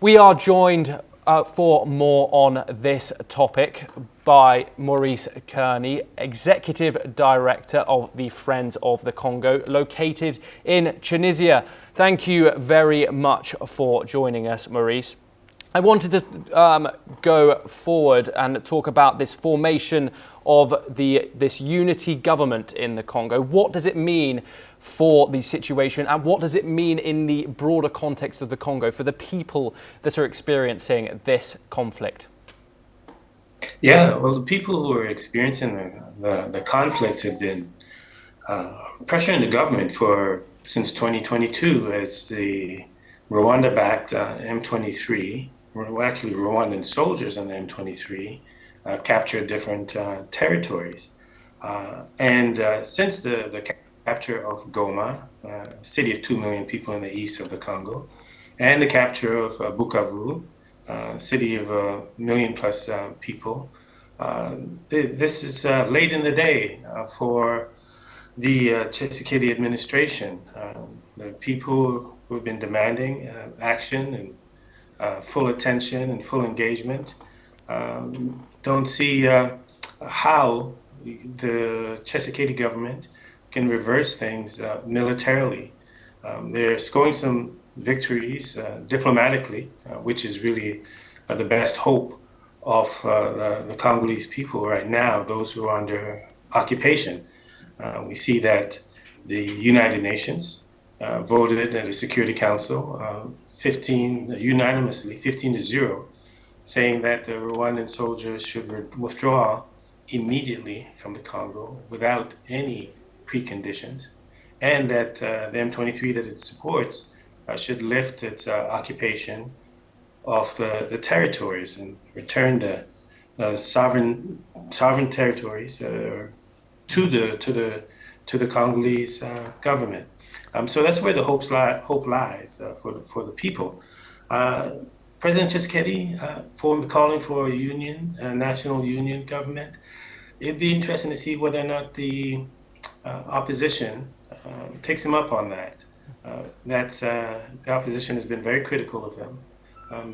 We are joined for more on this topic by Maurice Kearney, Executive Director of the Friends of the Congo, located in Tunisia. Thank you very much for joining us, Maurice. I wanted to go forward and talk about this formation of this unity government in the Congo. What does it mean for the situation, and what does it mean in the broader context of the Congo for the people that are experiencing this conflict? Yeah, well, the people who are experiencing the conflict have been pressuring the government since 2022 as the Rwanda-backed M23, actually Rwandan soldiers on the M23, captured different territories. Since the capture of Goma, a city of 2 million people in the east of the Congo, and the capture of Bukavu, a city of 1 million plus people, this is late in the day for the Tshisekedi administration. The people who have been demanding action and full attention and full engagement don't see how the Tshisekedi government can reverse things militarily. They're scoring some victories diplomatically, which is really the best hope of the Congolese people right now, those who are under occupation. We see that the United Nations voted at the Security Council unanimously, 15-0, saying that the Rwandan soldiers should withdraw immediately from the Congo without any preconditions, and that the M23 that it supports should lift its occupation of the territories and return the sovereign territories to the Congolese government. So that's where the hope lies for the people. President Tshisekedi calling for a national union government. It'd be interesting to see whether or not the opposition takes him up on that. The opposition has been very critical of him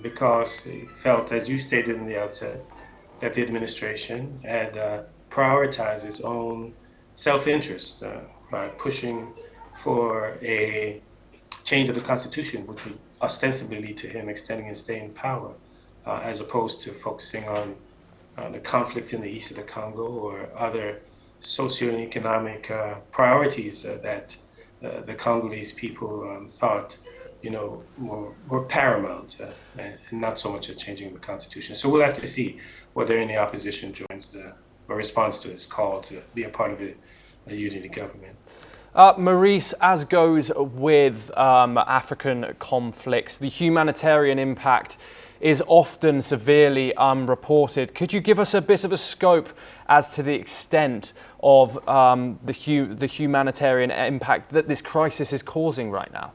because he felt, as you stated in the outset, that the administration had prioritized its own self-interest by pushing for a change of the constitution, which would ostensibly lead to him extending his stay in power, as opposed to focusing on the conflict in the east of the Congo or other socio and economic priorities that the Congolese people thought, were paramount, and not so much a changing of the constitution. So we'll have to see whether any opposition joins or responds to his call to be a part of a unity government. Maurice, as goes with African conflicts, the humanitarian impact is often severely unreported. Could you give us a bit of a scope as to the extent of the humanitarian impact that this crisis is causing right now?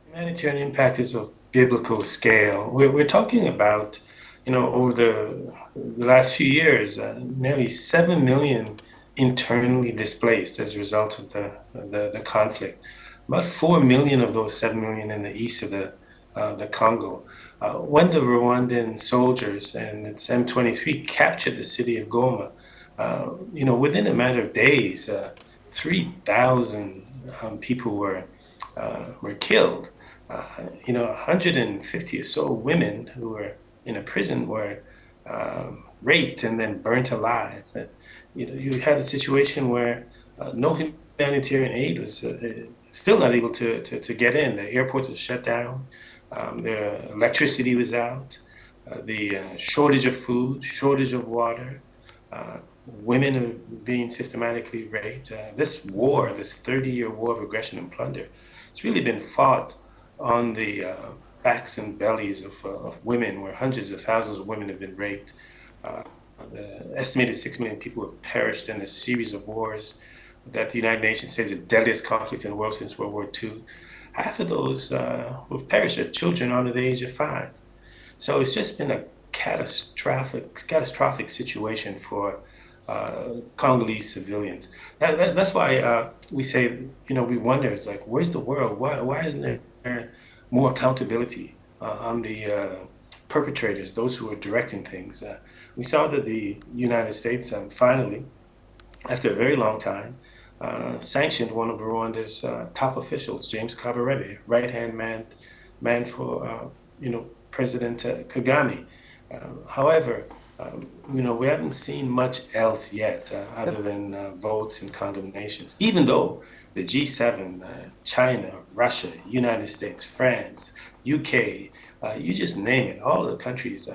Humanitarian impact is of biblical scale. We're talking about, over the last few years, nearly 7 million internally displaced as a result of the conflict. About 4 million of those 7 million in the east of the Congo. When the Rwandan soldiers and its M23 captured the city of Goma, within a matter of days, 3,000 people were killed. 150 or so women who were in a prison were raped and then burnt alive. You had a situation where no humanitarian aid was still not able to get in. The airports were shut down. The electricity was out. The shortage of food, shortage of water. Women are being systematically raped. This 30-year war of aggression and plunder, it's really been fought on the backs and bellies of women, where hundreds of thousands of women have been raped. The estimated 6 million people have perished in a series of wars that the United Nations says is the deadliest conflict in the world since World War II. Half of those who have perished are children under the age of 5. So it's just been a catastrophic situation for Congolese civilians. That's why we say, we wonder, it's like, where's the world? Why isn't there more accountability on the perpetrators, those who are directing things. We saw that the United States finally, after a very long time, sanctioned one of Rwanda's top officials, James Kabarebe, right-hand man for President Kagame. However, we haven't seen much else yet other than votes and condemnations. Even though the G7, China, Russia, United States, France, UK, you just name it, all of the countries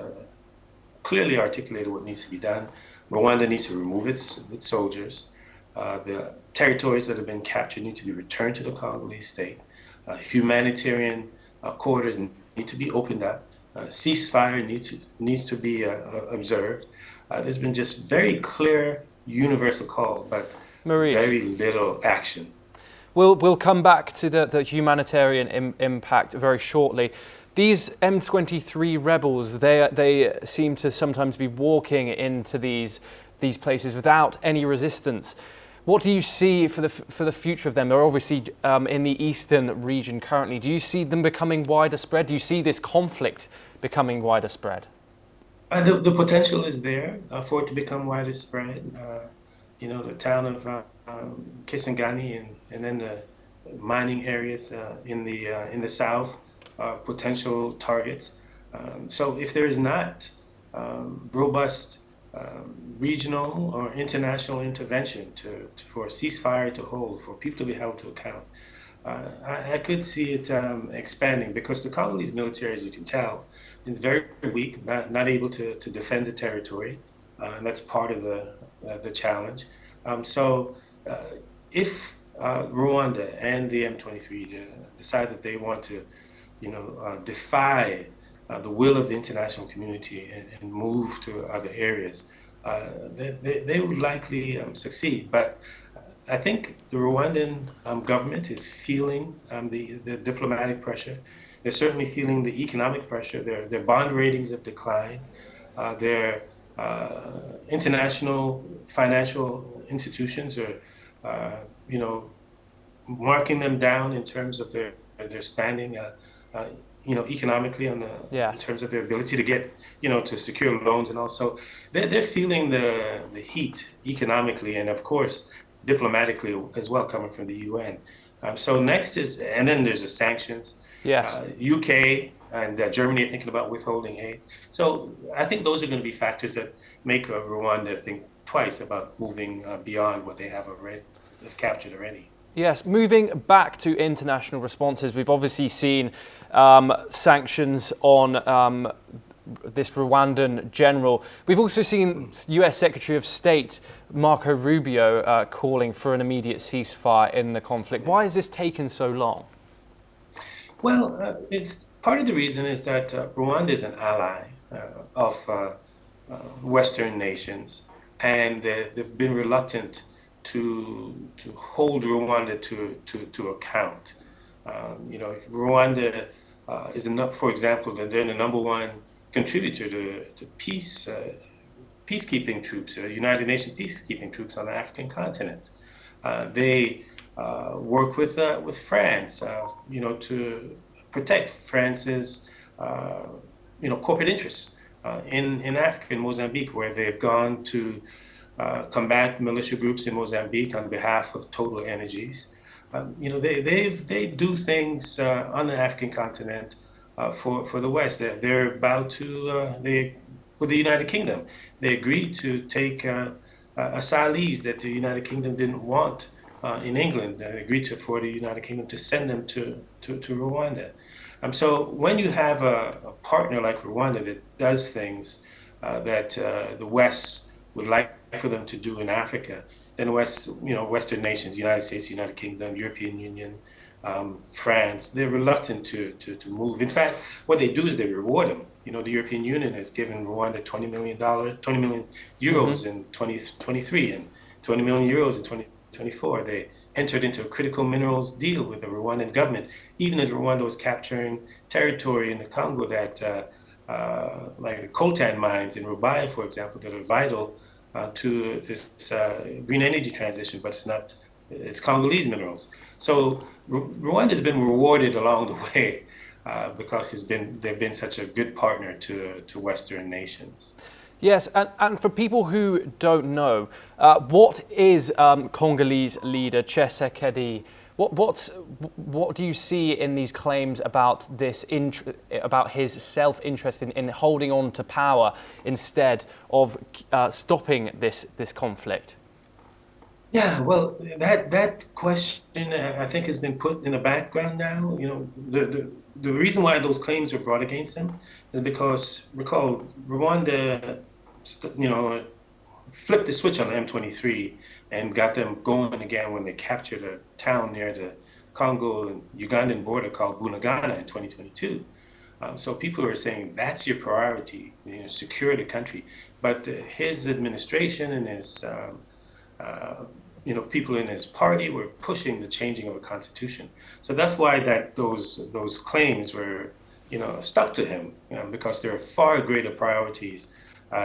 clearly articulated what needs to be done. Rwanda needs to remove its soldiers. The territories that have been captured need to be returned to the Congolese state. Humanitarian corridors need to be opened up. Ceasefire needs to be observed. There's been just very clear universal call, but very little action. We'll come back to the humanitarian impact very shortly. These M23 rebels, they seem to sometimes be walking into these places without any resistance. What do you see for the future of them? They're obviously in the eastern region currently. Do you see them becoming wider spread? Do you see this conflict becoming wider spread? The potential is there for it to become wider spread. The town of Kisangani and then the mining areas in the south are potential targets. So if there is not robust regional or international intervention for a ceasefire to hold, for people to be held to account, I could see it expanding, because the Congolese military, as you can tell, is very weak, not able to defend the territory, and that's part of the challenge. So if Rwanda and the M23 decide that they want to, defy the will of the international community and move to other areas, they would likely succeed. But I think the Rwandan government is feeling the diplomatic pressure. They're certainly feeling the economic pressure. Their bond ratings have declined. Their international financial institutions are, marking them down in terms of their standing, economically in terms of their ability to get, to secure loans, and also they're feeling the heat economically and of course diplomatically as well, coming from the UN. So next is, and then there's the sanctions. Yes. UK and Germany are thinking about withholding aid. So I think those are going to be factors that make Rwanda think twice about moving beyond what they have captured already. Yes, moving back to international responses, we've obviously seen sanctions on this Rwandan general. We've also seen US Secretary of State Marco Rubio calling for an immediate ceasefire in the conflict. Why has this taken so long? Well, it's part of the reason is that Rwanda is an ally of Western nations, and they've been reluctant to hold Rwanda to account. Rwanda is for example, they're the number one contributor to peacekeeping troops, United Nations peacekeeping troops on the African continent. They work with France, to protect France's, corporate interests in Africa, in Mozambique, where they've gone to combat militia groups in Mozambique on behalf of Total Energies. They do things on the African continent for the West. They're about to with the United Kingdom. They agreed to take asylees that the United Kingdom didn't want in England. They agreed for the United Kingdom to send them to Rwanda. So when you have a partner like Rwanda that does things that the West would like for them to do in Africa, then Western nations, United States, United Kingdom, European Union, France, they're reluctant to move. In fact, what they do is they reward them. The European Union has given Rwanda $20 million euros in 2023 and 20 million euros in 2024. They entered into a critical minerals deal with the Rwandan government, even as Rwanda was capturing territory in the Congo that, like the coltan mines in Rubaya, for example, that are vital to this green energy transition, but it's Congolese minerals. So Rwanda has been rewarded along the way because they've been such a good partner to Western nations. Yes, and for people who don't know, what is Congolese leader Tshisekedi? What do you see in these claims about about his self-interest in holding on to power instead of stopping this conflict? Yeah, well, that question I think has been put in the background now. You know, the reason why those claims were brought against him is because, recall, Rwanda, you know, flipped the switch on the M23 and got them going again when they captured a town near the Congo and Ugandan border called Bunagana in 2022. So people are saying that's your priority, you know, secure the country. But his administration and his you know, people in his party were pushing the changing of a constitution. So that's why those claims were, you know, stuck to him, you know, because there are far greater priorities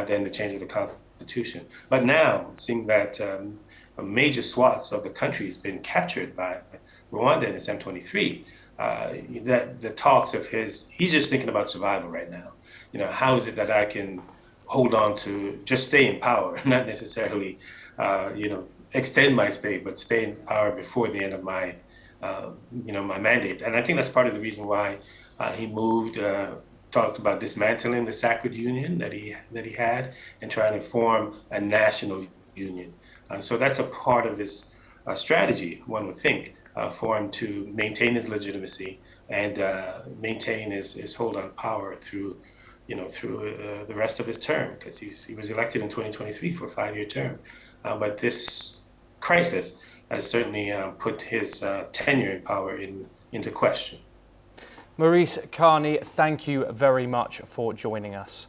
than the change of the constitution. But now, seeing that major swaths of the country has been captured by Rwanda and its M23, that the talks of he's just thinking about survival right now. You know, how is it that I can hold on to just stay in power, not necessarily, you know, extend my stay, but stay in power before the end of my, you know, my mandate. And I think that's part of the reason why he moved, talked about dismantling the sacred union that he had and trying to form a national union. So that's a part of his strategy, one would think, for him to maintain his legitimacy and maintain his hold on power through, you know, through the rest of his term, because he was elected in 2023 for a 5-year term. But this crisis has certainly put his tenure in power into question. Maurice Carney, thank you very much for joining us.